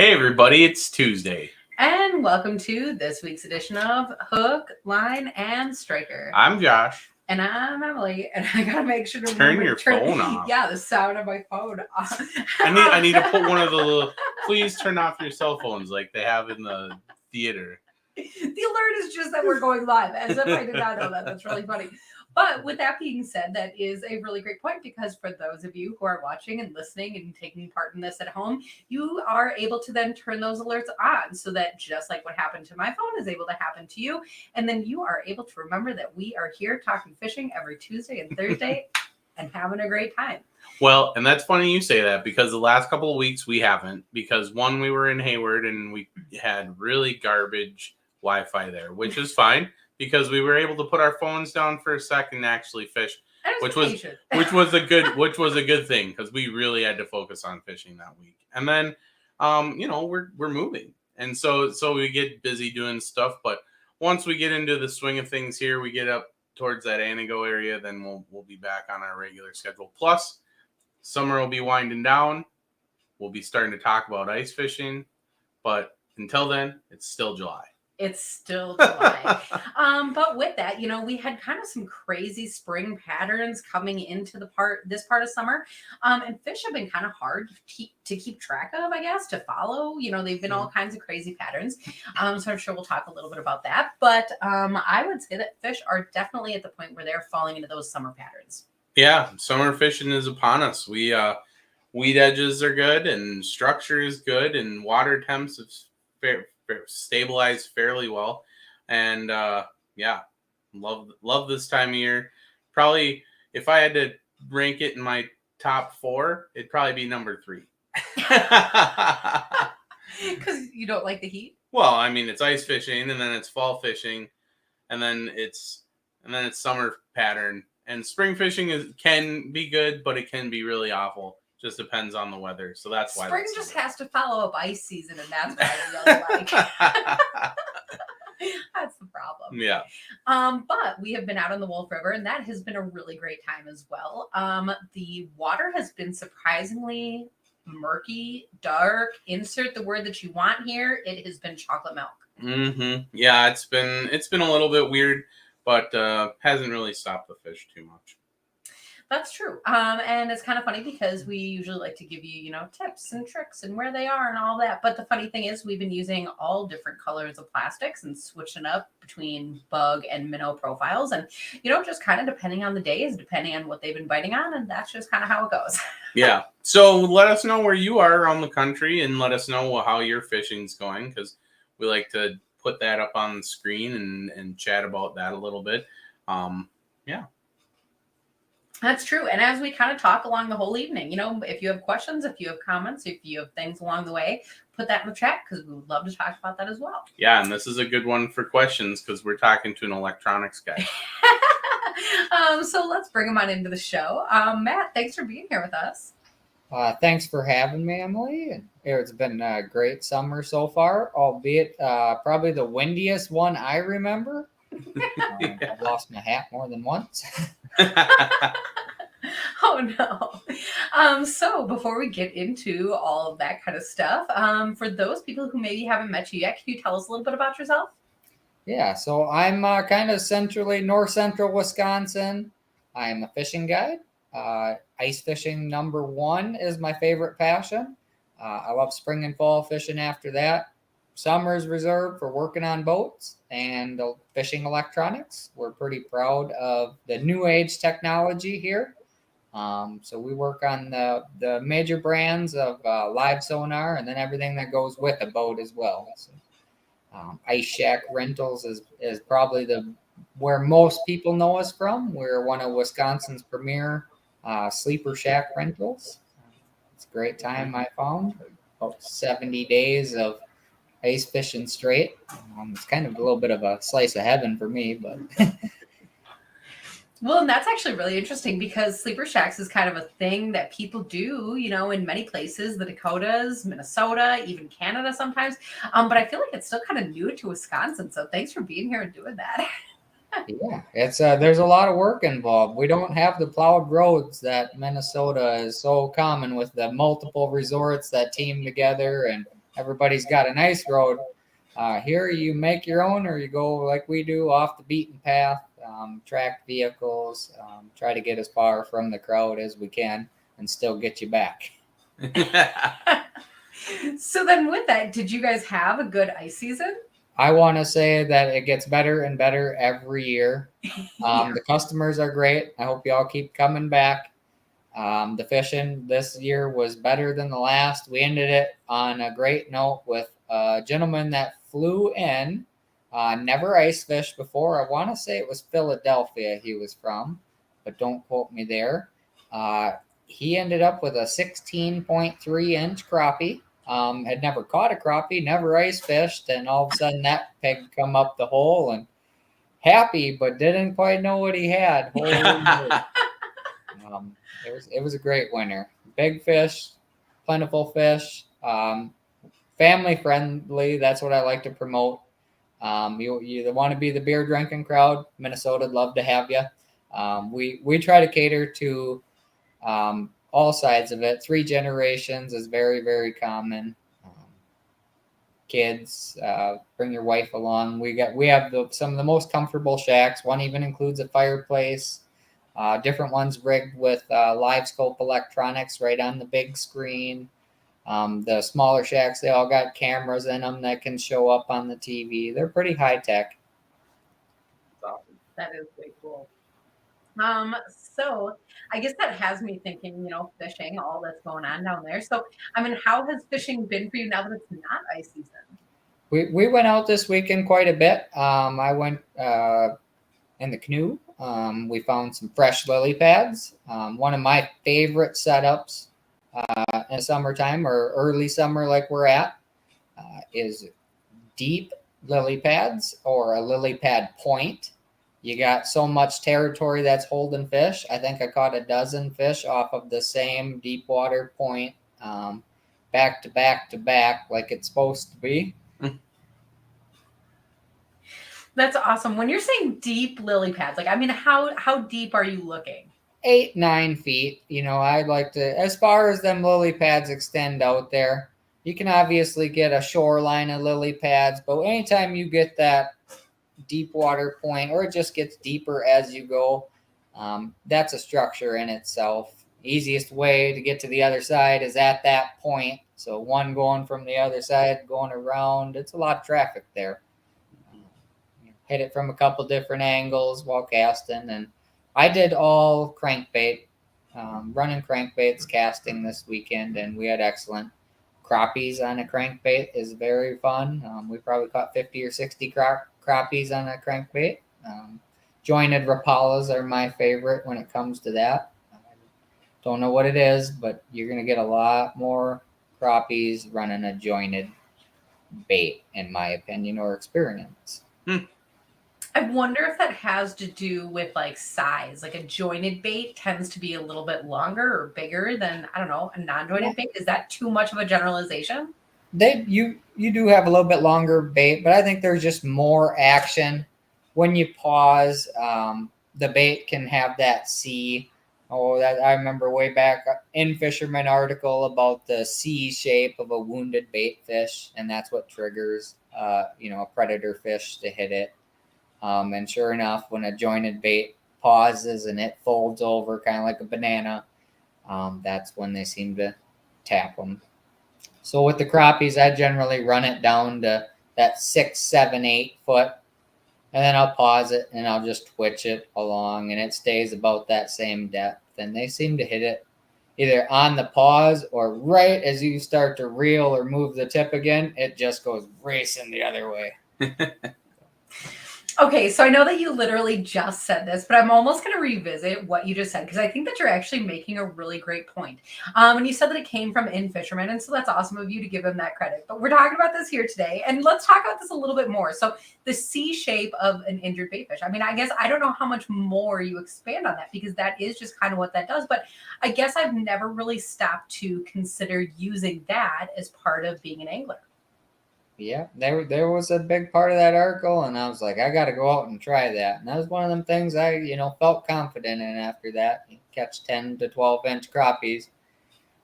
Hey everybody, it's Tuesday. And welcome to this week's edition of Hook, Line, and Striker. I'm Josh. And I'm Emily, and I gotta make sure to turn your phone off. Yeah, the sound of my phone off. I need to put one of the little, please turn off your cell phones like they have in the theater. The alert is just that we're going live, as if I did not know that. That's really funny. But with that being said, that is a really great point, because for those of you who are watching and listening and taking part in this at home, you are able to then turn those alerts on, so that just like what happened to my phone is able to happen to you. And then you are able to remember that we are here talking fishing every Tuesday and Thursday and having a great time. Well, and that's funny you say that, because the last couple of weeks we haven't, because one, we were in Hayward and we had really garbage Wi-Fi there, which is fine, because we were able to put our phones down for a second and actually fish, which was a good thing, because we really had to focus on fishing that week. And then we're moving, and so we get busy doing stuff, but once we get into the swing of things here, we get up towards that Anago area, then we'll be back on our regular schedule. Plus summer will be winding down. We'll be starting to talk about ice fishing, but until then, it's still July. It's still July. But with that, we had kind of some crazy spring patterns coming into this part of summer. And fish have been kind of hard to keep track of, I guess, to follow. They've been all kinds of crazy patterns. So I'm sure we'll talk a little bit about that. But I would say that fish are definitely at the point where they're falling into those summer patterns. Yeah, summer fishing is upon us. We weed edges are good, and structure is good, and water temps is stabilized fairly well, and love this time of year. Probably, if I had to rank it in my top 4, it'd probably be number 3. Because you don't like the heat? Well, I mean, it's ice fishing, and then it's fall fishing, and then it's summer pattern. And spring fishing can be good, but it can be really awful. Just depends on the weather. So that's why spring just has to follow up ice season, and that's why I really like. That's the problem. Yeah. But we have been out on the Wolf River, and that has been a really great time as well. The water has been surprisingly murky, dark. Insert the word that you want here. It has been chocolate milk. Mm-hmm. Yeah, it's been a little bit weird, but hasn't really stopped the fish too much. That's true. And it's kind of funny, because we usually like to give you, tips and tricks and where they are and all that. But the funny thing is, we've been using all different colors of plastics and switching up between bug and minnow profiles. And, just kind of depending on the days, depending on what they've been biting on. And that's just kind of how it goes. Yeah. So let us know where you are around the country, and let us know how your fishing's going, because we like to put that up on the screen and chat about that a little bit. Yeah. That's true. And as we kind of talk along the whole evening, if you have questions, if you have comments, if you have things along the way, put that in the chat, because we would love to talk about that as well. Yeah, and this is a good one for questions, because we're talking to an electronics guy. So let's bring him on into the show. Matt, thanks for being here with us. Thanks for having me, Emily. It's been a great summer so far, albeit probably the windiest one I remember. I've lost my hat more than once. Oh no. So before we get into all of that kind of stuff, for those people who maybe haven't met you yet, can you tell us a little bit about yourself? Yeah, so I'm kind of north central Wisconsin. I am a fishing guide. Ice fishing, number 1, is my favorite passion. I love spring and fall fishing after that. Summer is reserved for working on boats and fishing electronics. We're pretty proud of the new age technology here. So we work on the major brands of live sonar, and then everything that goes with a boat as well. So, Ice Shack Rentals is probably where most people know us from. We're one of Wisconsin's premier sleeper shack rentals. It's a great time, I found. About 70 days of ice fishing straight. It's kind of a little bit of a slice of heaven for me, but well, and that's actually really interesting, because sleeper shacks is kind of a thing that people do, in many places, the Dakotas, Minnesota, even Canada sometimes. But I feel like it's still kind of new to Wisconsin. So thanks for being here and doing that. Yeah, it's there's a lot of work involved. We don't have the plowed roads that Minnesota is so common, with the multiple resorts that team together and everybody's got an ice road. Here you make your own, or you go like we do off the beaten path, track vehicles, try to get as far from the crowd as we can and still get you back. So then with that, did you guys have a good ice season? I want to say that it gets better and better every year. Yeah. The customers are great. I hope y'all keep coming back. The fishing this year was better than the last. We ended it on a great note with a gentleman that flew in, never ice fished before. I want to say it was Philadelphia he was from, but don't quote me there. He ended up with a 16.3-inch crappie. Had never caught a crappie, never ice fished, and all of a sudden that pig come up the hole and happy, but didn't quite know what he had. It was a great winter. Big fish, plentiful fish, family friendly. That's what I like to promote. You want to be the beer drinking crowd. Minnesota'd love to have you. We try to cater to all sides of it. 3 generations is very, very common. Kids, bring your wife along. We have some of the most comfortable shacks. One even includes a fireplace. Different ones rigged with livescope electronics right on the big screen. The smaller shacks, they all got cameras in them that can show up on the TV. They're pretty high tech. That is pretty cool. So I guess that has me thinking, fishing, all that's going on down there. So, I mean, how has fishing been for you now that it's not ice season? We went out this weekend quite a bit. I went in the canoe. We found some fresh lily pads. One of my favorite setups in summertime or early summer like we're at is deep lily pads or a lily pad point. You got so much territory that's holding fish. I think I caught a dozen fish off of the same deep water point, back to back to back, like it's supposed to be. That's awesome. When you're saying deep lily pads, like, I mean, how deep are you looking? 8-9 feet. I'd like to, as far as them lily pads extend out there, you can obviously get a shoreline of lily pads, but anytime you get that deep water point, or it just gets deeper as you go, that's a structure in itself. Easiest way to get to the other side is at that point. So one going from the other side, going around, it's a lot of traffic there. Hit it from a couple different angles while casting, and I did all crankbait, running crankbaits casting this weekend, and we had excellent crappies on a crankbait. Is very fun. We probably caught 50 or 60 crappies on a crankbait. Jointed Rapalas are my favorite when it comes to that. Don't know what it is, but you're going to get a lot more crappies running a jointed bait, in my opinion, or experience. I wonder if that has to do with like size. Like a jointed bait tends to be a little bit longer or bigger than, I don't know, a non-jointed bait. Is that too much of a generalization? You do have a little bit longer bait, but I think there's just more action when you pause. The bait can have that C. That I remember way back in Fisherman article about the C shape of a wounded bait fish, and that's what triggers a predator fish to hit it. And sure enough, when a jointed bait pauses and it folds over kind of like a banana, that's when they seem to tap them. So with the crappies, I generally run it down to that 6, 7, 8 foot, and then I'll pause it and I'll just twitch it along, and it stays about that same depth. And they seem to hit it either on the pause or right as you start to reel or move the tip again, it just goes racing the other way. Okay, so I know that you literally just said this, but I'm almost going to revisit what you just said because I think that you're actually making a really great point. And you said that it came from In Fisherman, and so that's awesome of you to give him that credit. But we're talking about this here today, and let's talk about this a little bit more. So the C shape of an injured bait fish. I mean, I guess I don't know how much more you expand on that because that is just kind of what that does. But I guess I've never really stopped to consider using that as part of being an angler. Yeah, there was a big part of that article, and I was like, I got to go out and try that. And that was one of them things I, felt confident in after that. You catch 10 to 12 inch crappies.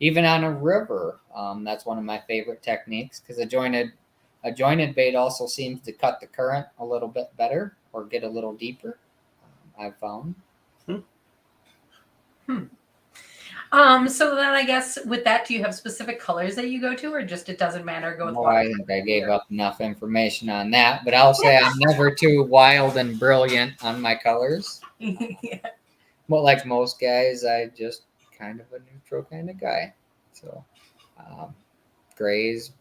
even on a river, that's one of my favorite techniques because a jointed bait also seems to cut the current a little bit better or get a little deeper. I've found. So then I guess with that, do you have specific colors that you go to, or just it doesn't matter? Go with Well, water. I think I gave up enough information on that, but I'll say I'm never too wild and brilliant on my colors. Yeah. Well, like most guys, I just kind of a neutral kind of guy. So, grays,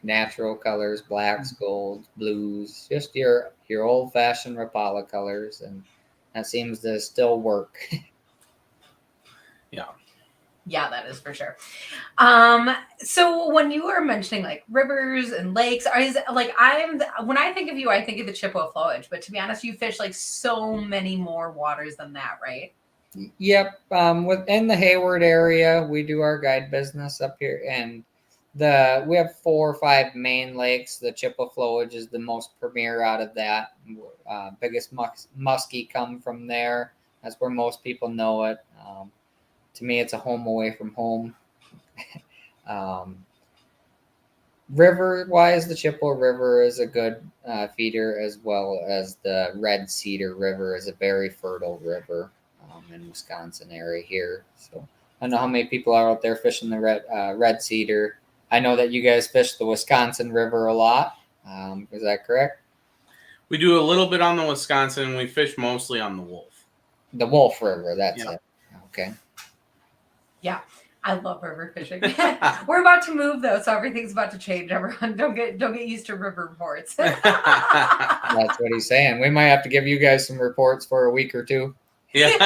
natural colors, blacks, golds, blues, just your old-fashioned Rapala colors, and that seems to still work. Yeah. Yeah, that is for sure. So when you were mentioning like rivers and lakes, when I think of you, I think of the Chippewa Flowage. But to be honest, you fish like so many more waters than that, right? Yep. Within the Hayward area, we do our guide business up here, and we have 4 or 5 main lakes. The Chippewa Flowage is the most premier out of that. Biggest muskie come from there. That's where most people know it. To me, it's a home away from home. River-wise, the Chippewa River is a good feeder, as well as the Red Cedar River is a very fertile river in Wisconsin area here. So I don't know how many people are out there fishing the Red Cedar. I know that you guys fish the Wisconsin River a lot. Is that correct? We do a little bit on the Wisconsin. We fish mostly on the Wolf. The Wolf River, that's Yeah. it. Okay. Yeah, I love river fishing. We're about to move though, so everything's about to change. Everyone, don't get used to river reports. That's what he's saying. We might have to give you guys some reports for a week or two. Yeah.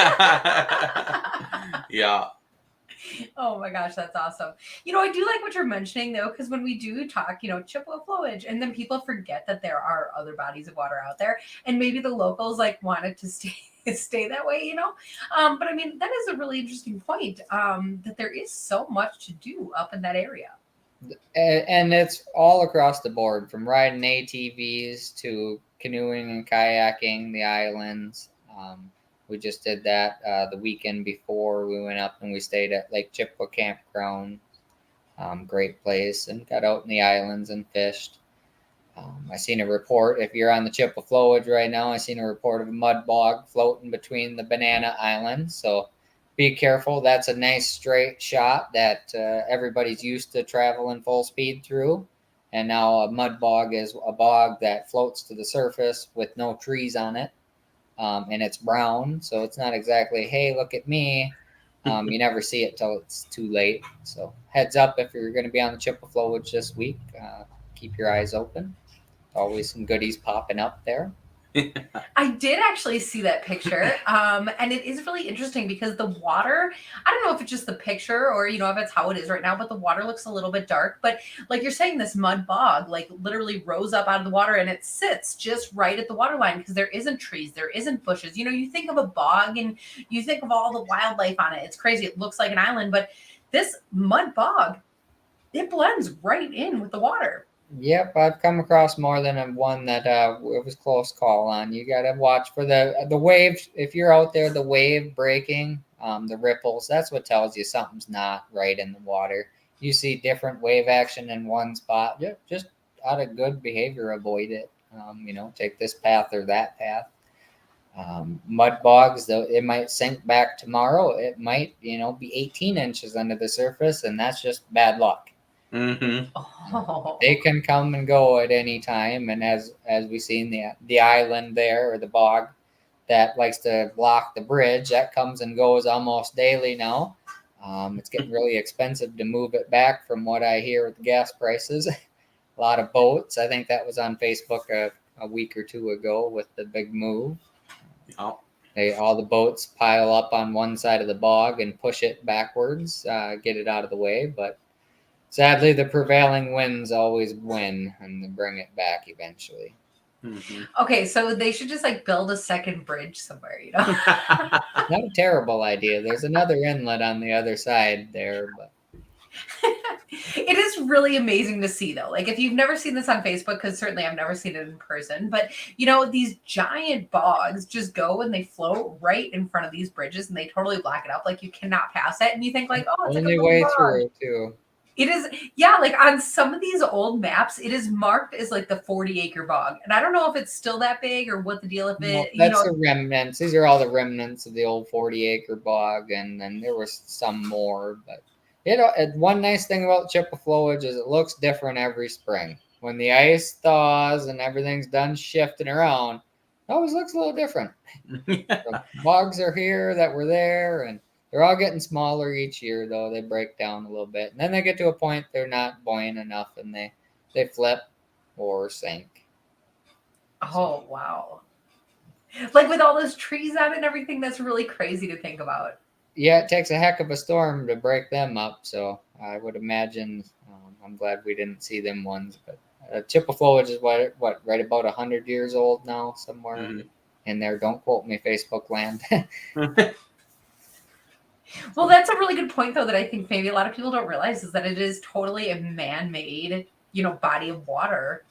Yeah. Oh my gosh, that's awesome. I do like what you're mentioning though, because when we do talk, Chippewa Flowage, and then people forget that there are other bodies of water out there, and maybe the locals like wanted to stay that way, But I mean, that is a really interesting point. That there is so much to do up in that area. And it's all across the board, from riding ATVs to canoeing and kayaking the islands. We just did that the weekend before. We went up and we stayed at Lake Chippewa Campground. Great place, and got out in the islands and fished. I seen a report, if you're on the Chippewa Flowage right now, I seen a report of a mud bog floating between the Banana Islands. So be careful. That's a nice straight shot that everybody's used to traveling full speed through. And now a mud bog is a bog that floats to the surface with no trees on it. And it's brown, so it's not exactly, hey, look at me. You never see it till it's too late. So heads up if you're going to be on the Chippewa Flowage this week. Keep your eyes open. Always some goodies popping up there. I did actually see that picture, and it is really interesting because the water, I don't know if it's just the picture or, if it's how it is right now, but the water looks a little bit dark. But like you're saying, this mud bog, like literally rose up out of the water and it sits just right at the water line because there isn't trees, there isn't bushes. You think of a bog and you think of all the wildlife on it. It's crazy. It looks like an island, but this mud bog, it blends right in with the water. Yep, I've come across more than one that it was close call on. You got to watch for the waves. If you're out there, the wave breaking, the ripples, that's what tells you something's not right in the water. You see different wave action in one spot, just out of good behavior, avoid it. Take this path or that path. Mud bogs, though, it might sink back tomorrow. It might, be 18 inches under the surface, and that's just bad luck. Mm-hmm. Oh. They can come and go at any time, and as we seen the island there, or the bog that likes to block the bridge, that comes and goes almost daily now. It's getting really expensive to move it back, from what I hear with the gas prices. A lot of boats. I think that was on Facebook a week or two ago with the big move. Oh. All the boats pile up on one side of the bog and push it backwards, get it out of the way, but sadly, the prevailing winds always win, and they bring it back eventually. Mm-hmm. Okay, so they should just like build a second bridge somewhere, Not a terrible idea. There's another inlet on the other side there, but It is really amazing to see, though. Like, if you've never seen this on Facebook, because certainly I've never seen it in person, but these giant bogs just go and they float right in front of these bridges and they totally block it up. Like, you cannot pass it. And you think, like, oh, it's like a Only little way bog. through, too. It is, yeah, like on some of these old maps, it is marked as like the 40-acre bog. And I don't know if it's still that big or what the deal of it. That's the remnants. These are all the remnants of the old 40-acre bog, and then there was some more. But one nice thing about Chippewa flowage is it looks different every spring. When the ice thaws and everything's done shifting around, it always looks a little different. The bogs are here that were there, and they're all getting smaller each year, though. They break down a little bit. And then they get to a point they're not buoyant enough, and they flip or sink. Oh, wow. Like with all those trees out and everything, that's really crazy to think about. Yeah, it takes a heck of a storm to break them up. So I would imagine, I'm glad we didn't see them ones. But Chippewa flowage is what right about 100 years old now, somewhere in there. Don't quote me, Facebook land. Well, that's a really good point, though, that I think maybe a lot of people don't realize is that it is totally a man-made, body of water.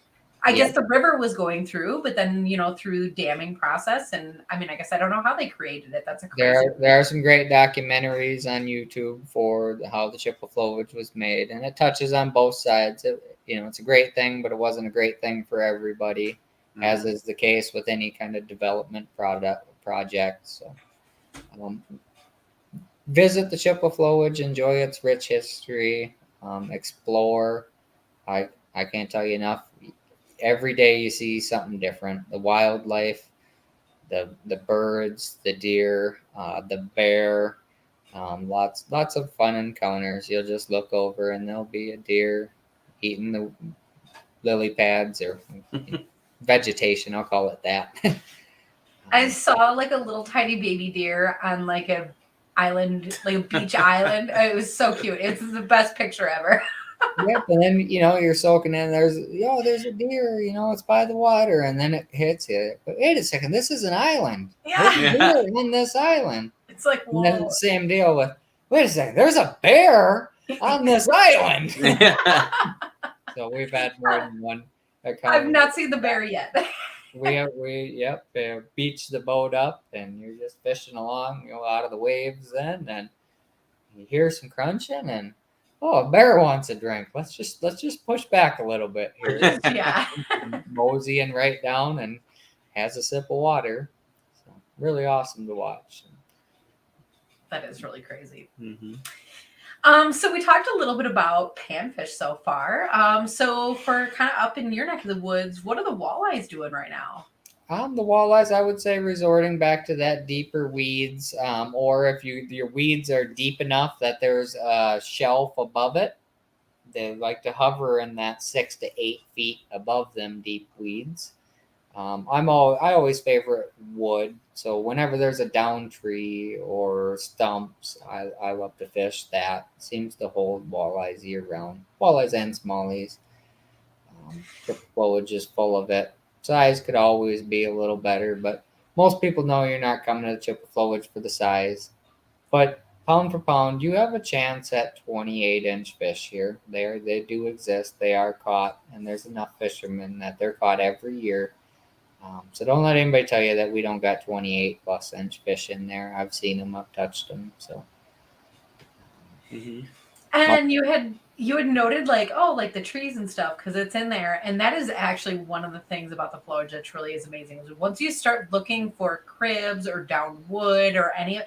I guess the river was going through, but then, through damming process. And I mean, I guess I don't know how they created it. That's a crazy. There are some great documentaries on YouTube for how the Chippewa flowage was made. And it touches on both sides. It's a great thing, but it wasn't a great thing for everybody, as is the case with any kind of development project. So, visit the Chippewa flowage, enjoy its rich history, explore. I can't tell you enough. Every day you see something different. The wildlife, the birds, the deer, the bear, lots of fun encounters. You'll just look over and there'll be a deer eating the lily pads or vegetation. I'll call it that. I saw like a little tiny baby deer on like a island, like a beach island. It was so cute. It's the best picture ever. Yep, and then you're soaking in. There's a deer. It's by the water, and then it hits you. But wait a second, this is an island. Yeah. There's a deer on this island. It's like, whoa. And then same deal with. Wait a second, there's a bear on this island. So we've had more than one. I've not seen the bear yet. we beach the boat up, and you're just fishing along, out of the waves. Then and you hear some crunching and. Oh, a bear wants a drink. Let's just push back a little bit here. Yeah. Moseying right down and has a sip of water. So really awesome to watch. That is really crazy. Mm-hmm. So we talked a little bit about panfish so far. So for kind of up in your neck of the woods, what are the walleyes doing right now? The walleyes, I would say, resorting back to that deeper weeds, or if your weeds are deep enough that there's a shelf above it, they like to hover in that 6 to 8 feet above them deep weeds. I always favorite wood, so whenever there's a down tree or stumps, I love to fish that. Seems to hold walleyes year round, walleyes and smallies. Chippewa flowage is full of it. Size could always be a little better, but most people know you're not coming to the Chippewa flowage for the size. But pound for pound, you have a chance at 28-inch fish here. They do exist. They are caught, and there's enough fishermen that they're caught every year. So don't let anybody tell you that we don't got 28+ inch fish in there. I've seen them. I've touched them. So. Mm-hmm. And you had noted like the trees and stuff because it's in there, and that is actually one of the things about the flowage that truly is amazing. Is once you start looking for cribs or down wood or any,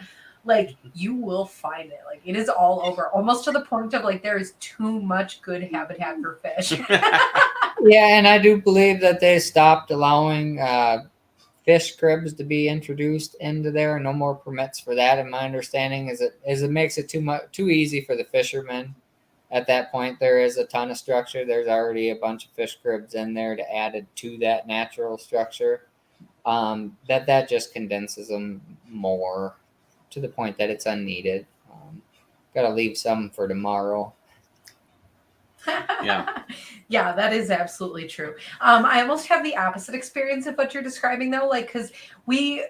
like you will find it. Like it is all over, almost to the point of like there is too much good habitat for fish. Yeah, and I do believe that they stopped allowing fish cribs to be introduced into there. No more permits for that. And my understanding is it makes it too easy for the fishermen. At that point, there is a ton of structure. There's already a bunch of fish cribs in there to add to that natural structure. That just condenses them more to the point that it's unneeded. Got to leave some for tomorrow. Yeah, that is absolutely true. I almost have the opposite experience of what you're describing though, like because we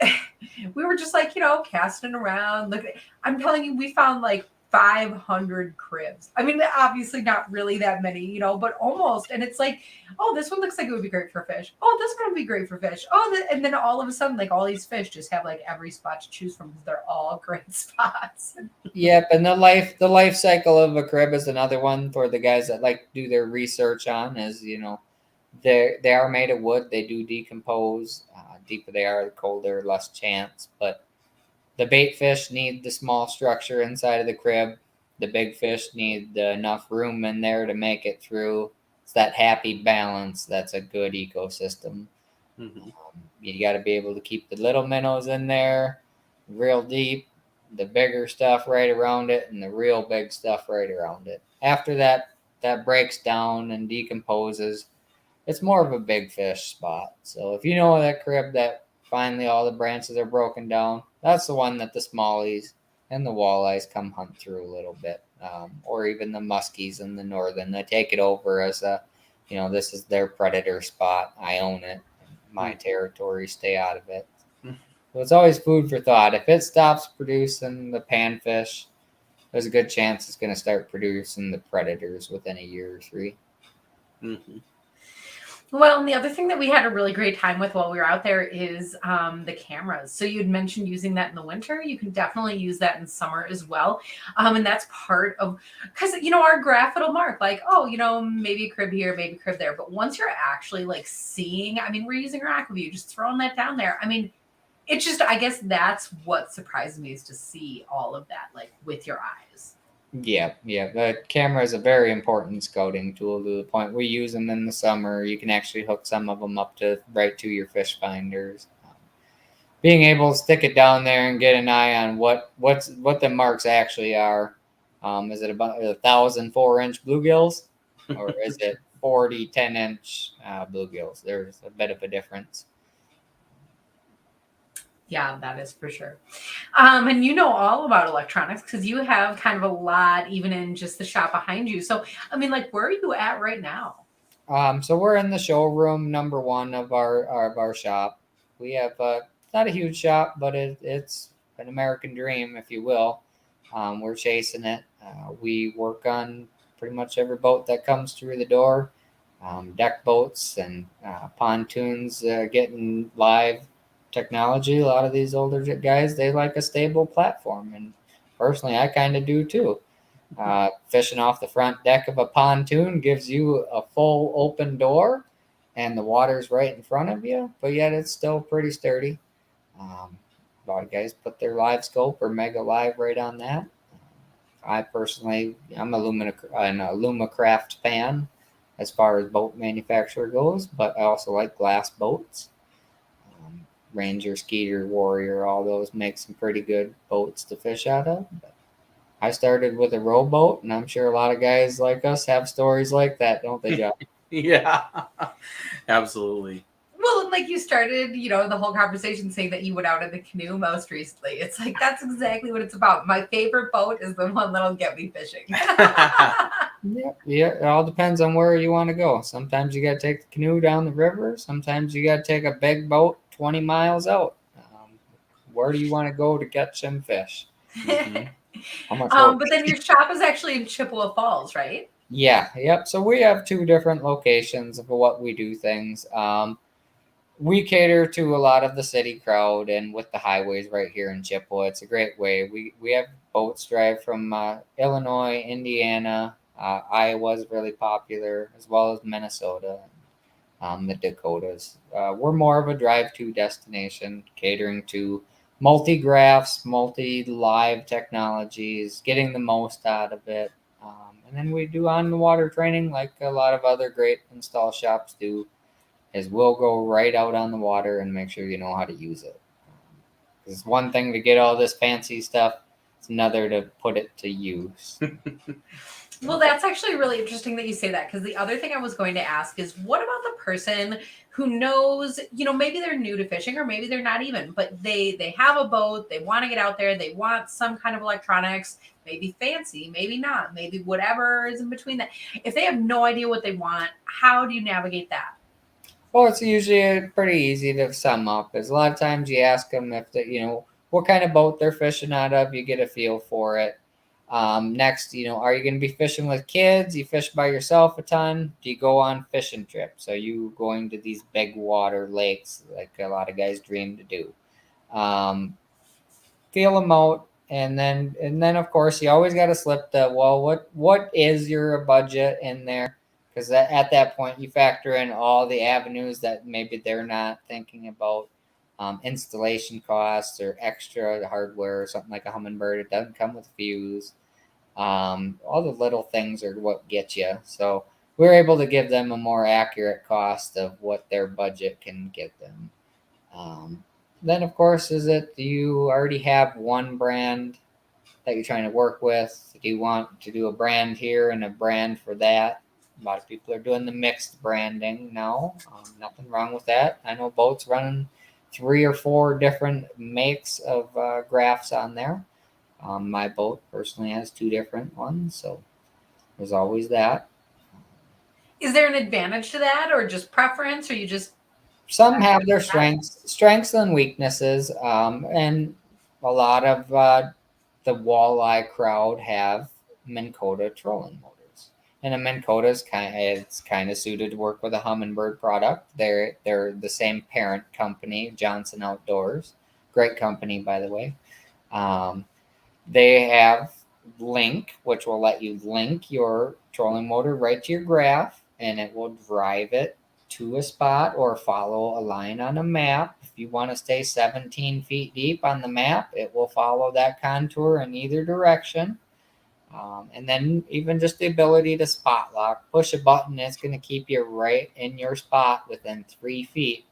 were just like casting around. Look, I'm telling you, we found like 500 cribs. I mean, obviously not really that many, but almost. And it's like, oh, this one looks like it would be great for fish. Oh, this one would be great for fish. And then all of a sudden, like all these fish just have like every spot to choose from because they're all great spots. Yep, and the life cycle of a crib is another one for the guys that like to do their research on. Is they are made of wood. They do decompose. Deeper they are, the colder, less chance. But the bait fish need the small structure inside of the crib. The big fish need enough room in there to make it through. It's that happy balance. That's a good ecosystem. Mm-hmm. You got to be able to keep the little minnows in there real deep, the bigger stuff right around it, and the real big stuff right around it. After that breaks down and decomposes, it's more of a big fish spot. So if you know that crib that finally all the branches are broken down, that's the one that the smallies and the walleyes come hunt through a little bit, or even the muskies in the northern. They take it over as this is their predator spot. I own it. My territory, stay out of it. So it's always food for thought. If it stops producing the panfish, there's a good chance it's going to start producing the predators within a year or 3. Mm-hmm. Well, and the other thing that we had a really great time with while we were out there is the cameras. So you'd mentioned using that in the winter. You can definitely use that in summer as well. And that's part of, because, our graph it'll mark like, oh, maybe a crib here, maybe a crib there. But once you're actually like seeing, we're using our AquaView, just throwing that down there. It's just, I guess that's what surprised me is to see all of that, like with your eyes. Yeah. The camera is a very important scouting tool to the point we use them in the summer. You can actually hook some of them up right to your fish finders. Being able to stick it down there and get an eye on what the marks actually are. Is it about 1,000 4-inch bluegills, or is it 40 10-inch bluegills? There's a bit of a difference. Yeah, that is for sure. And you know all about electronics because you have kind of a lot even in just the shop behind you. So, where are you at right now? So we're in the showroom number 1 of our shop. We have not a huge shop, but it's an American dream, if you will. We're chasing it. We work on pretty much every boat that comes through the door. Deck boats and pontoons getting live technology. A lot of these older guys, they like a stable platform, and personally I kind of do too. Fishing off the front deck of a pontoon gives you a full open door and the water's right in front of you, but yet it's still pretty sturdy. A lot of guys put their livescope or Mega Live right on that. I personally, I'm an Alumacraft fan as far as boat manufacturer goes, but I also like glass boats. Ranger, Skeeter, Warrior, all those make some pretty good boats to fish out of. But I started with a rowboat, and I'm sure a lot of guys like us have stories like that, don't they, Josh? Yeah, absolutely. Well, and like you started, the whole conversation saying that you went out in the canoe most recently. It's like, that's exactly what it's about. My favorite boat is the one that'll get me fishing. Yeah, it all depends on where you want to go. Sometimes you got to take the canoe down the river. Sometimes you got to take a big boat 20 miles out. Where do you want to go to catch some fish? Mm-hmm. But then your shop is actually in Chippewa Falls, right? Yeah, yep. So we have 2 different locations of what we do things. We cater to a lot of the city crowd, and with the highways right here in Chippewa, it's a great way. We have boats drive from Illinois, Indiana, Iowa's really popular, as well as Minnesota, the Dakotas. We're more of a drive-to destination, catering to multi-graphs, multi-live technologies, getting the most out of it. And then we do on-the-water training like a lot of other great install shops do, is we'll go right out on the water and make sure you know how to use it. It's one thing to get all this fancy stuff. It's another to put it to use. Well, that's actually really interesting that you say that, because the other thing I was going to ask is, what about the person who knows, maybe they're new to fishing or maybe they're not even, but they have a boat, they want to get out there, they want some kind of electronics, maybe fancy, maybe not, maybe whatever is in between that. If they have no idea what they want, how do you navigate that? Well, it's usually pretty easy to sum up. Is a lot of times you ask them if they, what kind of boat they're fishing out of. You get a feel for it. Next, are you going to be fishing with kids? You fish by yourself a ton? Do you go on fishing trips? Are you going to these big water lakes like a lot of guys dream to do? Feel them out, and then of course you always got to slip the, well, what is your budget in there? Because at that point you factor in all the avenues that maybe they're not thinking about. Installation costs or extra hardware or something like a Humminbird. It doesn't come with fuse. All the little things are what get you. So we're able to give them a more accurate cost of what their budget can get them. Then, of course, do you already have one brand that you're trying to work with? Do you want to do a brand here and a brand for that? A lot of people are doing the mixed branding now. Nothing wrong with that. I know boats running 3 or 4 different makes of graphs on there. My boat personally has 2 different ones, so there's always that. Is there an advantage to that, or just preference, or you just? Some have their strengths and weaknesses, and a lot of the walleye crowd have Minn Kota trolling motors, and a Minn Kota is kind of suited to work with a Humminbird product. They're the same parent company, Johnson Outdoors, great company by the way. They have Link, which will let you link your trolling motor right to your graph, and it will drive it to a spot or follow a line on a map. If you want to stay 17 feet deep on the map, it will follow that contour in either direction. And then even just the ability to spot lock, push a button, it's going to keep you right in your spot within 3 feet.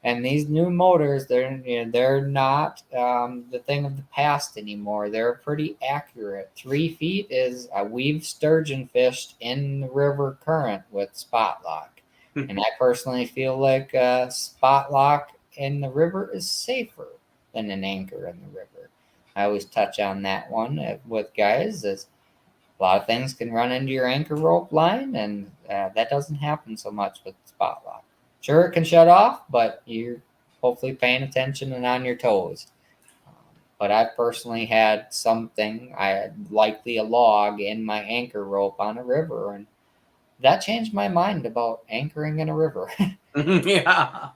And these new motors, they're not the thing of the past anymore. They're pretty accurate. 3 feet is we've sturgeon fished in the river current with spot lock. And I personally feel like spot lock in the river is safer than an anchor in the river. I always touch on that one with guys. Is a lot of things can run into your anchor rope line, and that doesn't happen so much with spot lock. Sure, it can shut off, but you're hopefully paying attention and on your toes. But I personally had something, likely a log in my anchor rope on a river, and that changed my mind about anchoring in a river. Yeah.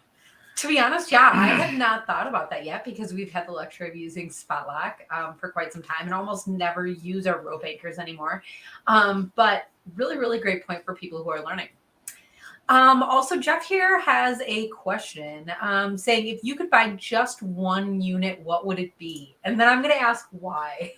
To be honest, yeah, I had not thought about that yet because we've had the luxury of using spot lock for quite some time and almost never use our rope anchors anymore. But really, really great point for people who are learning. Also, Jeff here has a question saying, if you could buy just one unit, what would it be? And then I'm going to ask why.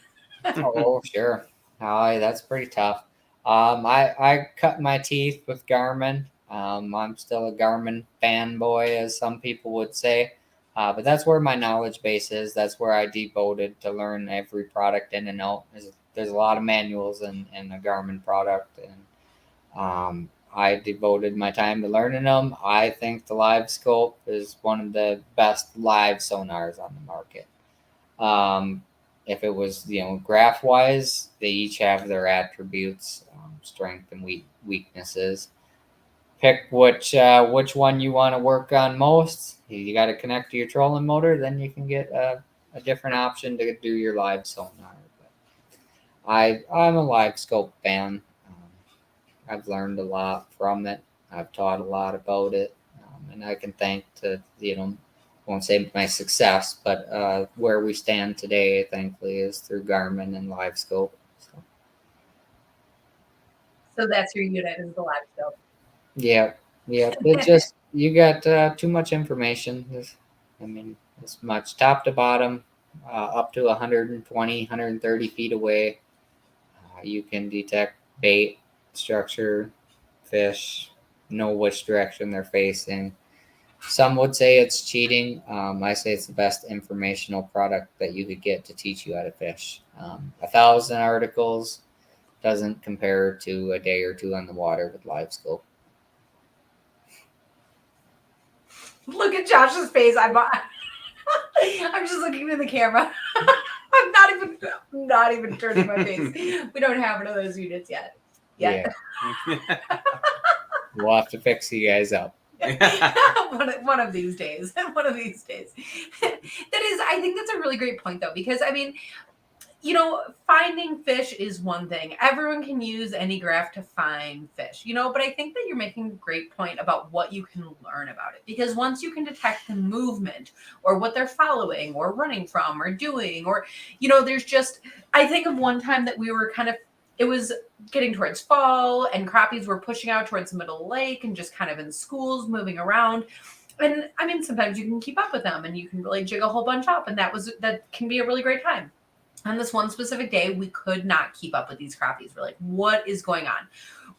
Oh, sure. Oh, that's pretty tough. I cut my teeth with Garmin. I'm still a Garmin fanboy, as some people would say. But that's where my knowledge base is. That's where I devoted to learn every product in and out. There's a lot of manuals in a Garmin product, and I devoted my time to learning them. I think the livescope is one of the best live sonars on the market. If it was, graph wise, they each have their attributes, strength and weaknesses. Pick which one you want to work on most. You got to connect to your trolling motor, then you can get a different option to do your live sonar. But I'm a livescope fan. I've learned a lot from it. I've taught a lot about it, and I can thank won't say my success, but where we stand today, thankfully, is through Garmin and livescope. So that's your unit, is the livescope. Yeah. It just, you got too much information. It's much top to bottom, up to 120, 130 feet away. You can detect bait, structure, fish, know which direction they're facing. Some would say it's cheating. I say it's the best informational product that you could get to teach you how to fish. 1,000 articles doesn't compare to a day or two on the water with livescope. Look at Josh's face. I'm just looking in the camera. I'm not even turning my face. We don't have one of those units yet. Yeah. We'll have to fix you guys up. one of these days. I think that's a really great point, though, because you know, finding fish is one thing. Everyone can use any graph to find fish, you know, but I think that you're making a great point about what you can learn about it. Because once you can detect the movement or what they're following or running from or doing, or, you know, there's just, I think of one time that we were it was getting towards fall and crappies were pushing out towards the middle of the lake and just kind of in schools moving around. And I mean, sometimes you can keep up with them and you can really jig a whole bunch up. And that can be a really great time. On this one specific day, we could not keep up with these crappies. We're like, what is going on?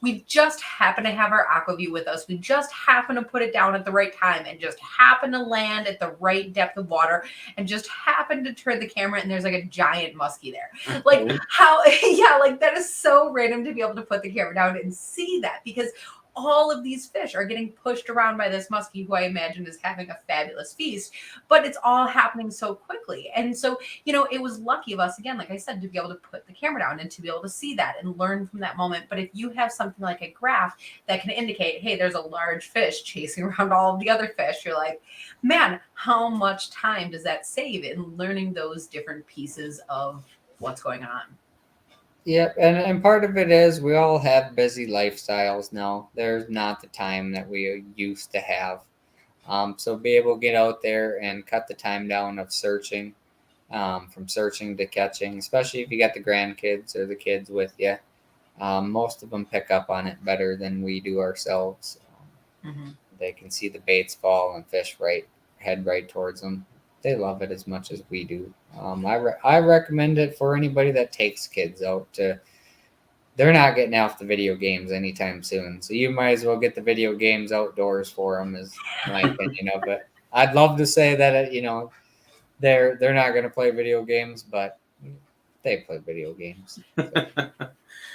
We just happen to have our AquaView with us. We just happen to put it down at the right time and just happen to land at the right depth of water and just happen to turn the camera and there's like a giant muskie there. Like how, yeah, like that is so random to be able to put the camera down and see that, because all of these fish are getting pushed around by this muskie who I imagine is having a fabulous feast, but it's all happening so quickly. And so, you know, it was lucky of us, again, like I said, to be able to put the camera down and to be able to see that and learn from that moment. But if you have something like a graph that can indicate, hey, there's a large fish chasing around all of the other fish, you're like, man, how much time does that save in learning those different pieces of what's going on? Yep, and part of it is we all have busy lifestyles now. There's not the time that we used to have. So be able to get out there and cut the time down of searching, from searching to catching, especially if you got the grandkids or the kids with you. Most of them pick up on it better than we do ourselves. They can see the baits fall and fish head right towards them. They love it as much as we do. I recommend it for anybody that takes kids out. They're not getting off the video games anytime soon, so you might as well get the video games outdoors for them. Is my opinion of it. I'd love to say that they're not going to play video games, but they play video games. So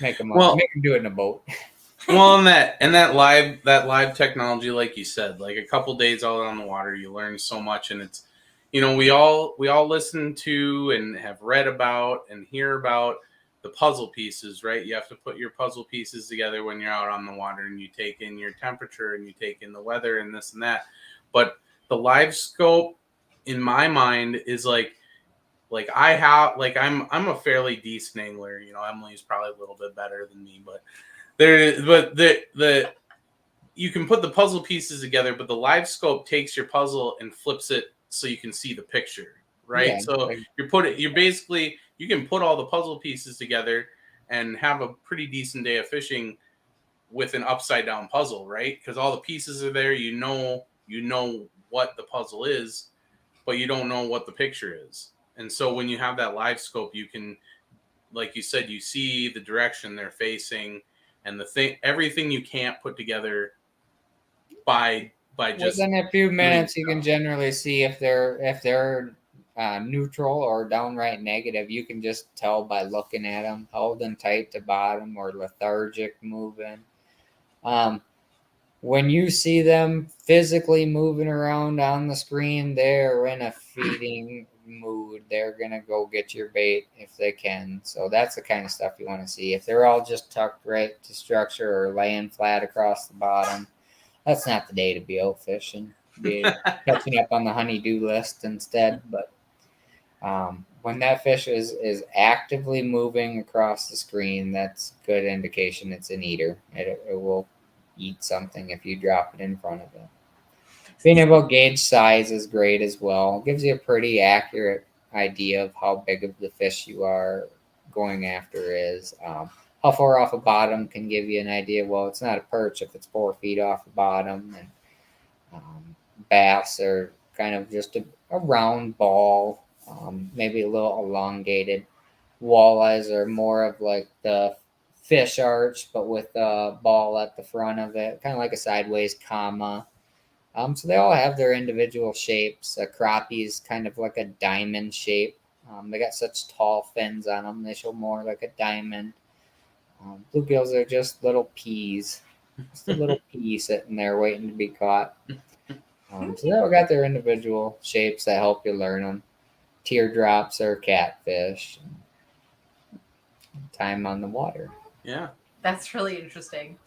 make them do it in a boat. Well, and that live technology, like you said, like a couple days out on the water, you learn so much, and it's, you know, we all listen to and have read about and hear about the puzzle pieces, right? You have to put your puzzle pieces together when you're out on the water, and you take in your temperature and you take in the weather and this and that. But the live scope, in my mind, is like I'm a fairly decent angler. You know, Emily's probably a little bit better than me, but you can put the puzzle pieces together, but the live scope takes your puzzle and flips it so you can see the picture, right? Yeah, so you can put all the puzzle pieces together and have a pretty decent day of fishing with an upside down puzzle, right? Because all the pieces are there. You know what the puzzle is, but you don't know what the picture is. And so when you have that live scope, you can, like you said, you see the direction they're facing and everything you can't put together by just within a few minutes. You can generally see if they're neutral or downright negative. You can just tell by looking at them, holding tight to bottom or lethargic moving. When you see them physically moving around on the screen, they're in a feeding mood. They're going to go get your bait if they can. So that's the kind of stuff you want to see. If they're all just tucked right to structure or laying flat across the bottom, that's not the day to be out fishing. Be catching up on the honey-do list instead. But when that fish is actively moving across the screen, that's a good indication it's an eater. It will eat something if you drop it in front of it. Being able to gauge size is great as well. It gives you a pretty accurate idea of how big of the fish you are going after is. How far off a bottom can give you an idea. Well, it's not a perch if it's 4 feet off the bottom. And bass are kind of just a round ball, maybe a little elongated. Walleyes are more of like the fish arch, but with a ball at the front of it, kind of like a sideways comma. So they all have their individual shapes. Crappie is kind of like a diamond shape. They got such tall fins on them. They show more like a diamond. Bluegills are just little peas. Just a little pea sitting there waiting to be caught. So they all got their individual shapes that help you learn them. Teardrops are catfish. Time on the water. Yeah. That's really interesting.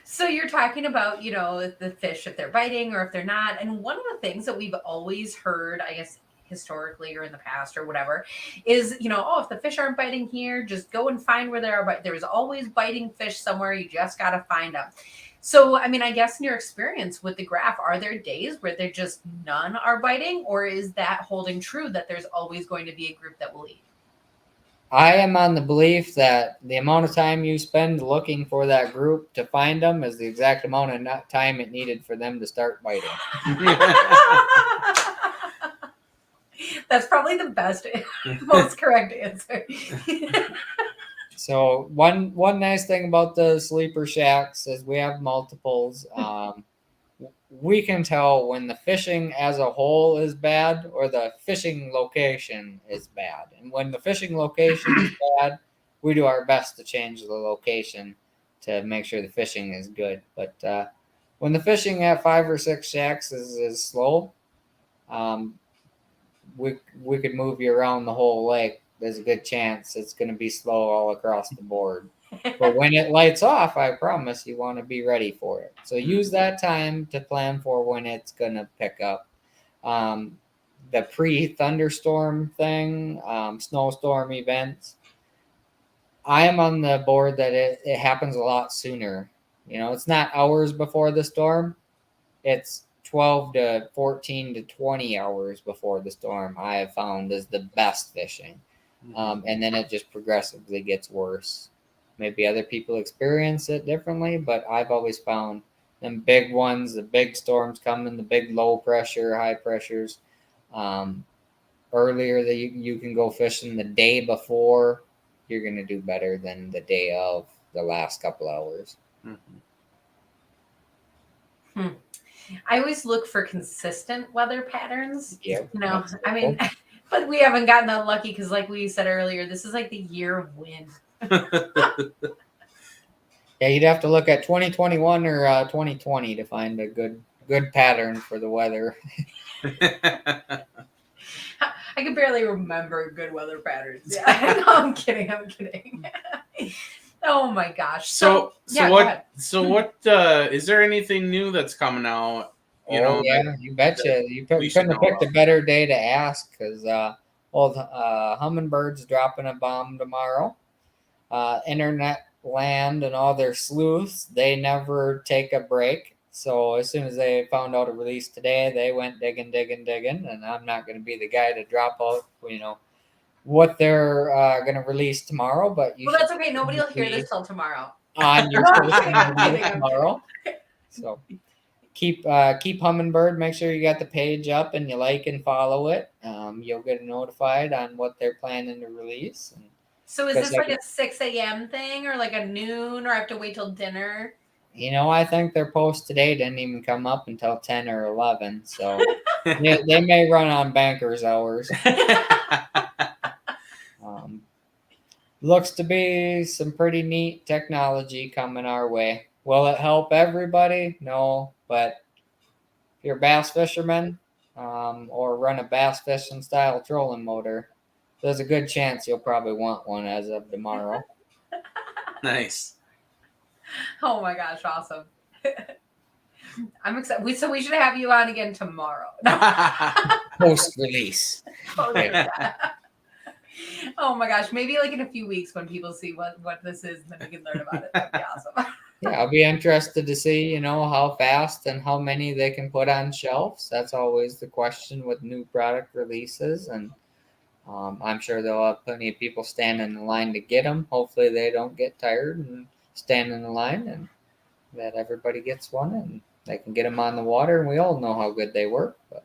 So you're talking about, you know, the fish, if they're biting or if they're not. And one of the things that we've always heard, I guess, historically or in the past or whatever, is, oh, if the fish aren't biting here, just go and find where they are. But there's always biting fish somewhere. You just got to find them. So, I mean, I guess in your experience with the graph, are there days where there just none are biting, or is that holding true that there's always going to be a group that will eat? I am on the belief that the amount of time you spend looking for that group to find them is the exact amount of time it needed for them to start biting. That's probably the best, most correct answer. So one nice thing about the sleeper shacks is we have multiples. We can tell when the fishing as a whole is bad or the fishing location is bad. And when the fishing location is bad, we do our best to change the location to make sure the fishing is good. But when the fishing at 5 or 6 shacks is slow, we could move you around the whole lake. There's a good chance it's going to be slow all across the board. But when it lights off, I promise you want to be ready for it. So use that time to plan for when it's going to pick up. The pre-thunderstorm thing, snowstorm events, I am on the board that it happens a lot sooner. It's not hours before the storm. It's 12 to 14 to 20 hours before the storm, I have found is the best fishing. And then it just progressively gets worse. Maybe other people experience it differently, but I've always found them big ones, the big storms coming, the big low pressure, high pressures. Earlier that you can go fishing the day before, you're going to do better than the day of the last couple hours. I always look for consistent weather patterns. Yep. I mean, but we haven't gotten that lucky because, like we said earlier, this is like the year of wind. Yeah, you'd have to look at 2021 or 2020 to find a good pattern for the weather. I can barely remember good weather patterns. Yeah, no, I'm kidding. Oh my gosh. So what Mm-hmm. Is there anything new that's coming out? You betcha. You couldn't have picked a better day to ask because old Hummingbird's dropping a bomb tomorrow. Internet land and all their sleuths, they never take a break. So as soon as they found out a release today, they went digging. And I'm not going to be the guy to drop out, what they're going to release tomorrow. But that's okay. Nobody will hear this till tomorrow. On your social media tomorrow. So keep Hummingbird. Make sure you got the page up and you like and follow it. You'll get notified on what they're planning to release. So is this like a 6 a.m. thing or like a noon, or I have to wait till dinner? I think their post today didn't even come up until 10 or 11. So they may run on bankers hours. Looks to be some pretty neat technology coming our way. Will it help everybody? No, but if you're a bass fisherman or run a bass fishing style trolling motor, there's a good chance you'll probably want one as of tomorrow. Nice. Oh my gosh, awesome. I'm excited. So we should have you on again tomorrow. Post-release. Oh my gosh, maybe like in a few weeks when people see what this is, and then we can learn about it. That'd be awesome. Yeah, I'll be interested to see, how fast and how many they can put on shelves. That's always the question with new product releases. And I'm sure they'll have plenty of people standing in the line to get them. Hopefully they don't get tired and stand in the line, and that everybody gets one and they can get them on the water. And we all know how good they work. But.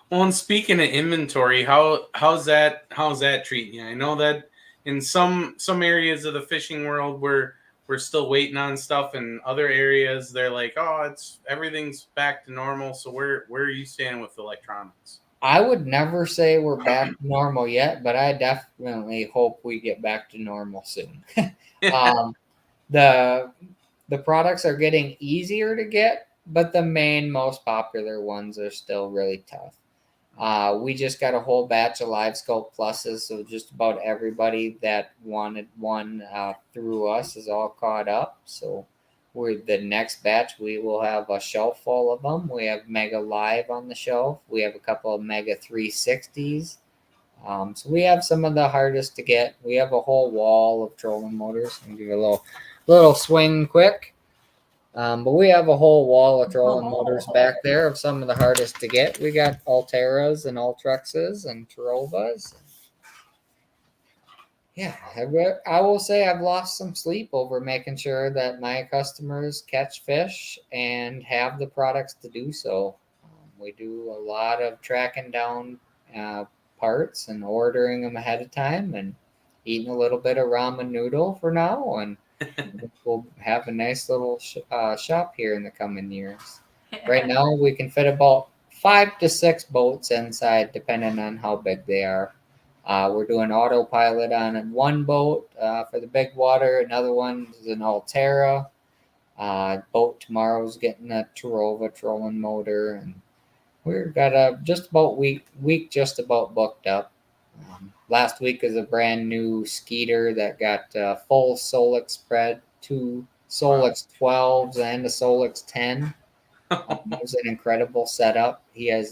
Well, and speaking of inventory, how's that treating you? I know that in some areas of the fishing world we're still waiting on stuff, and other areas they're like, oh, everything's back to normal. So where are you standing with electronics? I would never say we're back to normal yet, but I definitely hope we get back to normal soon. The products are getting easier to get, but the most popular ones are still really tough. We just got a whole batch of livescope pluses, so just about everybody that wanted one through us is all caught up. So the next batch, we will have a shelf full of them. We have Mega Live on the shelf. We have a couple of Mega 360s. So we have some of the hardest to get. We have a whole wall of trolling motors. I'll give you a little swing quick. But we have a whole wall of trolling motors back there of some of the hardest to get. We got Alteras and Ultruxes and Tarovas. Yeah, I will say I've lost some sleep over making sure that my customers catch fish and have the products to do so. We do a lot of tracking down parts and ordering them ahead of time and eating a little bit of ramen noodle for now. And we'll have a nice little shop here in the coming years. Right now, we can fit about 5 to 6 boats inside, depending on how big they are. We're doing autopilot on one boat for the big water. Another one is an Altera. Boat tomorrow's getting a Tarova trolling motor, and we've got just about week just about booked up. Last week is a brand new Skeeter that got full Solix spread, 2 Solix 12s and a Solix 10. It was an incredible setup. He has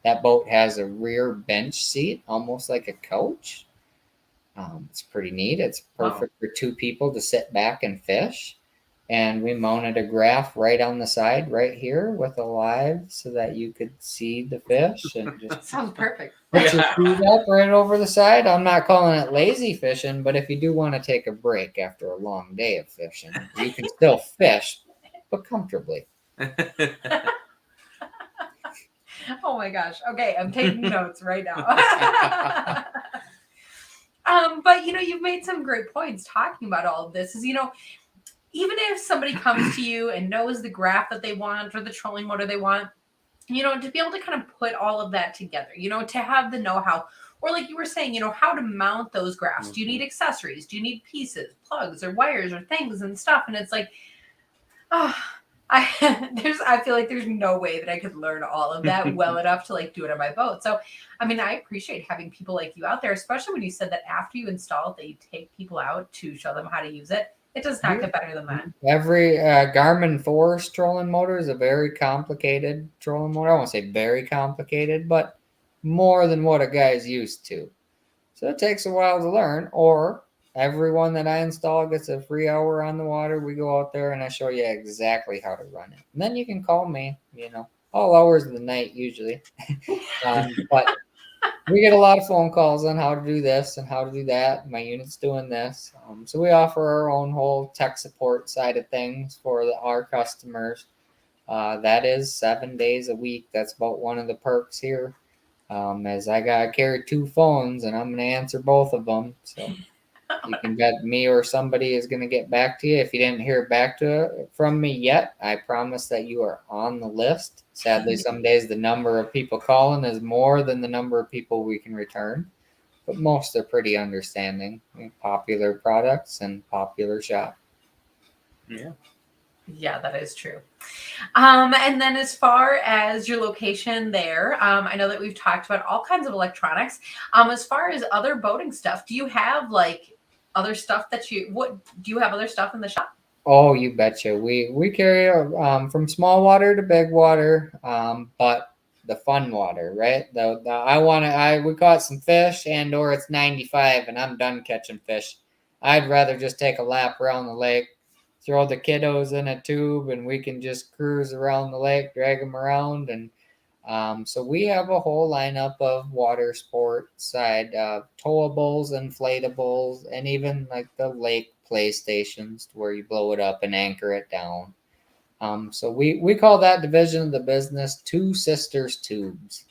that boat has a rear bench seat, almost like a couch. It's pretty neat. It's perfect for 2 people to sit back and fish. And we mounted a graph right on the side, right here, with a live, so that you could see the fish. And just sounds perfect. put your feet up right over the side. I'm not calling it lazy fishing, but if you do want to take a break after a long day of fishing, you can still fish, but comfortably. Oh my gosh. Okay, I'm taking notes right now. But you've made some great points talking about all of this. Is even if somebody comes to you and knows the graph that they want or the trolling motor they want, to be able to kind of put all of that together, to have the know-how, or like you were saying, how to mount those graphs. Do you need accessories? Do you need pieces, plugs, or wires, or things and stuff? And it's like, I feel like there's no way that I could learn all of that well enough to like do it on my boat. So, I appreciate having people like you out there, especially when you said that after you install it, that you take people out to show them how to use it. It does not get better than that. Every Garmin Force trolling motor is a very complicated trolling motor. I won't say very complicated, but more than what a guy's used to. So it takes a while to learn, or everyone that I install gets a free hour on the water. We go out there and I show you exactly how to run it. And then you can call me, all hours of the night usually. But we get a lot of phone calls on how to do this and how to do that. My unit's doing this. So we offer our own whole tech support side of things for our customers. That is 7 days a week. That's about one of the perks here. As I got to carry 2 phones and I'm going to answer both of them. So you can bet me or somebody is going to get back to you. If you didn't hear back from me yet, I promise that you are on the list. Sadly, some days the number of people calling is more than the number of people we can return. But most are pretty understanding. Popular products and popular shop. Yeah. Yeah, that is true. And then as far as your location there, I know that we've talked about all kinds of electronics. As far as other boating stuff, do you have like other stuff do you have other stuff in the shop? Oh, you betcha. We carry from small water to big water, but the fun water, right? We caught some fish or it's 95 and I'm done catching fish. I'd rather just take a lap around the lake, throw the kiddos in a tube, and we can just cruise around the lake, drag them around. And so we have a whole lineup of water sport side, towables, inflatables, and even like the lake playstations where you blow it up and anchor it down. So we call that division of the business Two Sisters Tubes.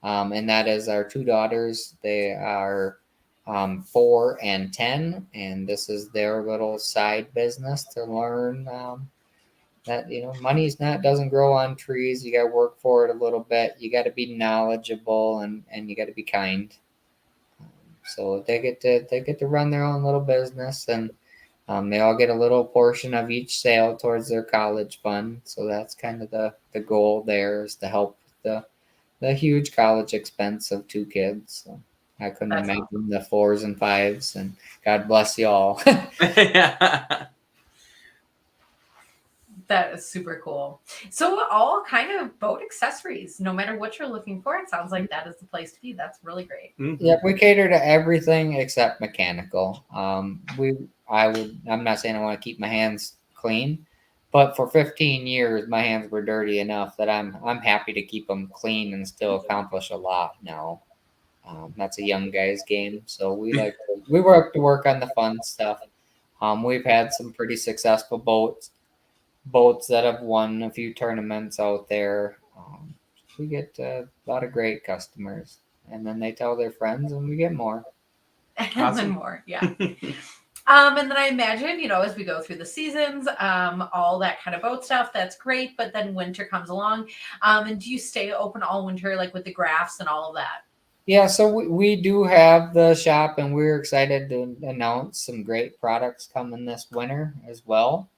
And that is our 2 daughters. They are 4 and 10, and this is their little side business to learn that doesn't grow on trees. You got to work for it a little bit. You got to be knowledgeable and you got to be kind. So they get to run their own little business, and they all get a little portion of each sale towards their college fund. So that's kind of the goal there, is to help with the huge college expense of 2 kids. So I couldn't imagine the 4s and 5s, and God bless you all. Yeah. That is super cool. So all kind of boat accessories, no matter what you're looking for, it sounds like that is the place to be. That's really great. Mhm. Yeah, we cater to everything except mechanical. I'm not saying I want to keep my hands clean, but for 15 years, my hands were dirty enough that I'm happy to keep them clean and still accomplish a lot now. That's a young guy's game, so we work on the fun stuff. We've had some pretty successful boats that have won a few tournaments out there. We get a lot of great customers, and then they tell their friends, and we get more. And then Awesome. more. Yeah. And then I imagine, as we go through the seasons, all that kind of boat stuff, that's great. But then winter comes along. And do you stay open all winter, like with the graphs and all of that? Yeah, so we do have the shop, and we're excited to announce some great products coming this winter as well.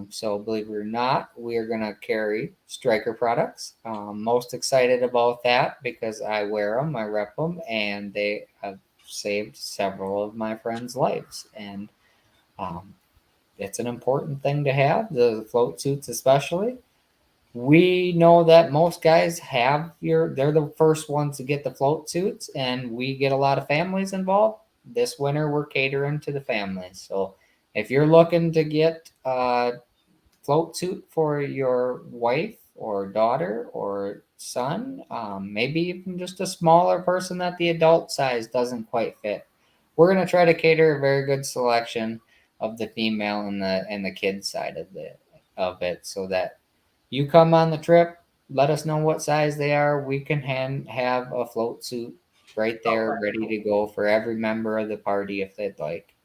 So believe it or not, we are going to carry Striker products. Most excited about that because I wear them, I rep them, and they have saved several of my friends' lives. And it's an important thing to have, the float suits especially. We know that most guys they're the first ones to get the float suits, and we get a lot of families involved. This winter, we're catering to the families. So if you're looking to get a float suit for your wife or daughter or son, maybe even just a smaller person that the adult size doesn't quite fit, we're going to try to cater a very good selection of the female and the kid side of it, so that you come on the trip, let us know what size they are. We can have a float suit right there, ready to go for every member of the party if they'd like.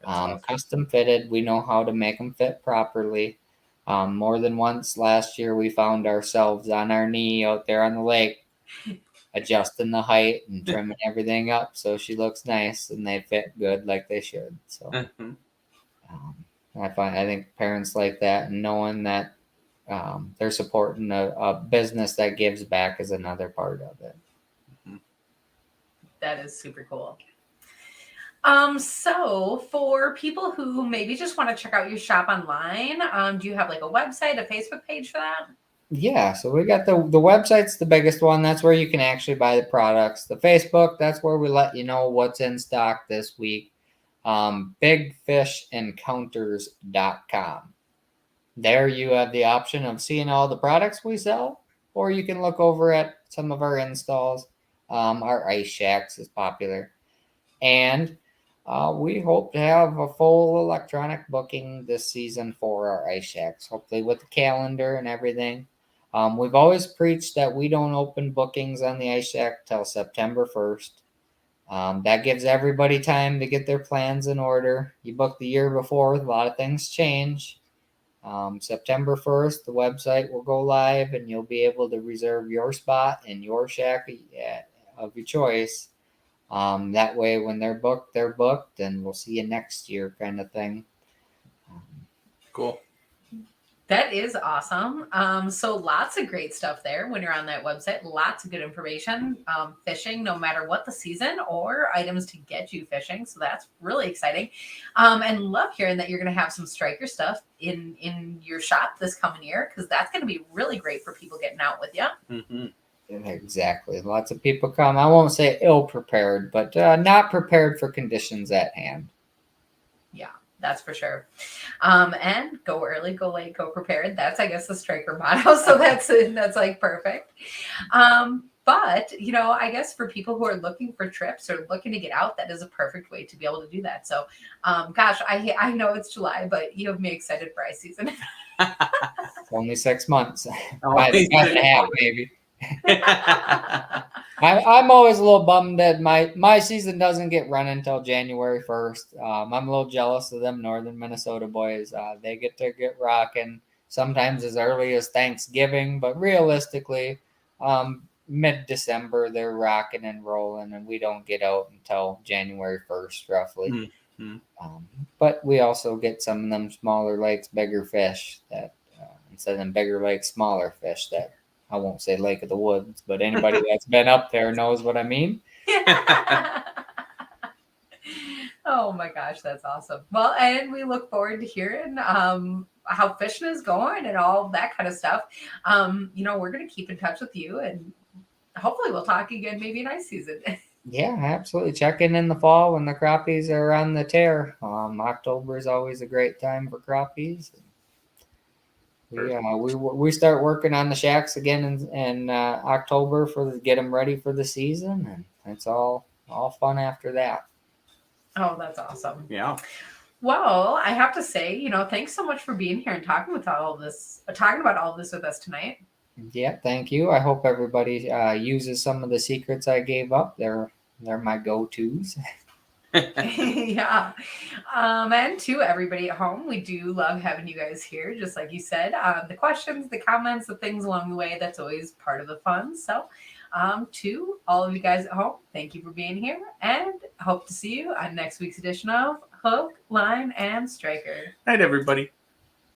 Awesome. Custom fitted. We know how to make them fit properly. More than once last year, we found ourselves on our knee out there on the lake, adjusting the height and trimming everything up so she looks nice and they fit good like they should. So Mhm. I think parents like that, and knowing that they're supporting a business that gives back is another part of it. That is super cool. So for people who maybe just want to check out your shop online, do you have like a website, a Facebook page for that? Yeah, so we got the website's the biggest one. That's where you can actually buy the products. The Facebook, that's where we let you know what's in stock this week. Bigfishencounters.com. There you have the option of seeing all the products we sell, or you can look over at some of our installs. Our ice shacks is popular. And we hope to have a full electronic booking this season for our ice shacks, hopefully with the calendar and everything. We've always preached that we don't open bookings on the ice shack till September 1st. That gives everybody time to get their plans in order. You book the year before, a lot of things change. September 1st, the website will go live, and you'll be able to reserve your spot in your shack of your choice. That way, when they're booked, and we'll see you next year, kind of thing. Cool. That is awesome. So lots of great stuff there when you're on that website. Lots of good information. Fishing, no matter what the season, or items to get you fishing. So that's really exciting. And love hearing that you're going to have some Striker stuff in your shop this coming year, because that's going to be really great for people getting out with you. Mm-hmm. Exactly. Lots of people come. I won't say ill prepared, but not prepared for conditions at hand. Yeah, that's for sure. And go early, go late, go prepared. That's, I guess, the Striker motto. So that's like perfect. But I guess for people who are looking for trips or looking to get out, that is a perfect way to be able to do that. So, gosh, I know it's July, but you have me excited for ice season. It's only 6 months. Only 5 and a half, maybe. I'm always a little bummed that my season doesn't get run until January 1st. I'm a little jealous of them northern Minnesota boys. They get to get rocking sometimes as early as Thanksgiving, but realistically, mid-December they're rocking and rolling, and we don't get out until January 1st, roughly. Mm-hmm. But we also get some of them smaller lakes, bigger fish that instead of them bigger lakes, smaller fish that I won't say Lake of the Woods, but anybody that's been up there knows what I mean. Oh my gosh, that's awesome. Well, and we look forward to hearing how fishing is going and all that kind of stuff. We're gonna keep in touch with you, and hopefully we'll talk again maybe in ice season. Yeah, absolutely. Check in the fall when the crappies are on the tear. October is always a great time for crappies. We start working on the shacks again in October for get them ready for the season, and it's all fun after that. Oh, that's awesome. Yeah. Well, I have to say, thanks so much for being here and talking about all this with us tonight. Yeah, thank you. I hope everybody uses some of the secrets I gave up. They're my go-tos. Yeah. And to everybody at home, we do love having you guys here, just like you said. The questions, the comments, the things along the way, that's always part of the fun. So to all of you guys at home, thank you for being here, and hope to see you on next week's edition of Hook, Line, and Striker. Night, everybody.